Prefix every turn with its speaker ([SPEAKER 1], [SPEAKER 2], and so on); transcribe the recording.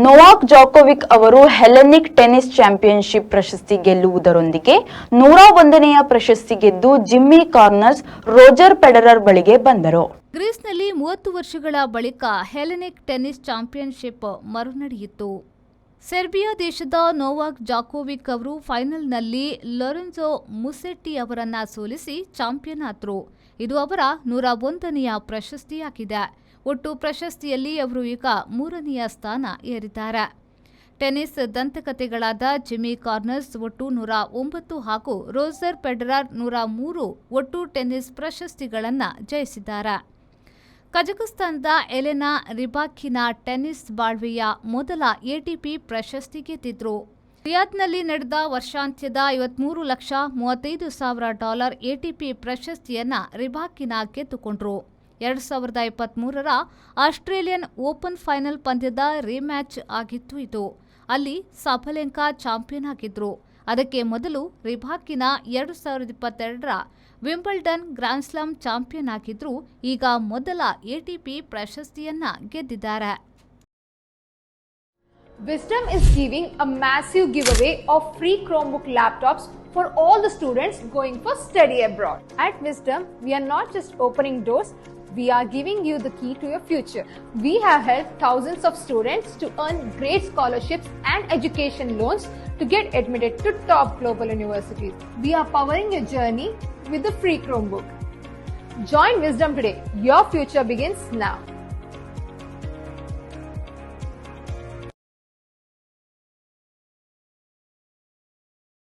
[SPEAKER 1] Novak Djokovic ಅವರು Hellenic tennis championship ಪ್ರಶಸ್ತಿ ಗೆಲ್ಲುವುದರೊಂದಿಗೆ 101ನೆಯ ಪ್ರಶಸ್ತಿ ಗೆದ್ದು ಜಿಮ್ಮಿ ಕಾರ್ನರ್ಸ್ ರೋಜರ್ ಫೆಡರರ್ ಬಳಿಗೆ ಬಂದರು.
[SPEAKER 2] ಗ್ರೀಸ್ನಲ್ಲಿ 30 ವರ್ಷಗಳ ಬಳಿಕ ಹೆಲೆನಿಕ್ ಟೆನ್ನಿಸ್ ಚಾಂಪಿಯನ್ಶಿಪ್ ಮರುನಡೆಯಿತು. ಸೆರ್ಬಿಯಾ ದೇಶದ ನೊವಾಕ್ ಜೋಕೋವಿಕ್ ಅವರು ಫೈನಲ್ನಲ್ಲಿ ಲೊರೆನ್ಜೊ ಮುಸೆಟ್ಟಿ ಅವರನ್ನ ಸೋಲಿಸಿ ಚಾಂಪಿಯನ್ ಆದರು. ಇದು ಅವರ 101ನೆಯ ಪ್ರಶಸ್ತಿಯಾಗಿದೆ. ಒಟ್ಟು ಪ್ರಶಸ್ತಿಯಲ್ಲಿ ಅವರು ಈಗ 3ನೆಯ ಸ್ಥಾನ ಏರಿದ್ದಾರೆ. ಟೆನ್ನಿಸ್ ದಂತಕಥೆಗಳಾದ ಜಿಮ್ಮಿ ಕಾರ್ನರ್ಸ್ ಒಟ್ಟು 109 ಹಾಗೂ ರೋಜರ್ ಫೆಡರರ್ 103 ಒಟ್ಟು ಟೆನ್ನಿಸ್ ಪ್ರಶಸ್ತಿಗಳನ್ನು ಜಯಿಸಿದ್ದಾರೆ. ಕಜಕಸ್ತಾನದ ಎಲೆನಾ ರಿಬಾಕಿನಾ ಟೆನ್ನಿಸ್ ಬಾಳ್ವೆಯ ಮೊದಲ ಎಟಿಪಿ ಪ್ರಶಸ್ತಿ ಗೆದ್ದಿದ್ರು. ರಿಯಾದ್ನಲ್ಲಿ ನಡೆದ ವರ್ಷಾಂತ್ಯದ $53,35,000 ಎಟಿಪಿ ಪ್ರಶಸ್ತಿಯನ್ನ ರಿಬಾಕಿನಾ ಗೆದ್ದುಕೊಂಡ್ರು. 2023ರ ಆಸ್ಟ್ರೇಲಿಯನ್ ಓಪನ್ ಫೈನಲ್ ಪಂದ್ಯದ ರಿಮ್ಯಾಚ್ ಆಗಿತ್ತು ಇದು. ಅಲ್ಲಿ ಸಬಲೆಂಕಾ ಚಾಂಪಿಯನ್ ಆಗಿದ್ರು. ಅದಕ್ಕೆ ಮೊದಲು ರಿಬಾಕಿನಾ 2022ರ ವಿಂಬಲ್ಡನ್ ಗ್ರ್ಯಾನ್ಸ್ಲಾಮ್ ಚಾಂಪಿಯನ್ ಆಗಿದ್ರು. ಈಗ ಮೊದಲ ಎಟಿಪಿ ಪ್ರಶಸ್ತಿಯನ್ನ ಗೆದ್ದಿದ್ದಾರೆ.
[SPEAKER 3] Wisdom is giving a massive giveaway of free Chromebook laptops for all the students going for study abroad. At Wisdom, we are not just opening doors, we are giving you the key to your future. We have helped thousands of students to earn great scholarships and education loans to get admitted to top global universities. We are powering your journey with the free Chromebook. Join Wisdom today. Your future begins now.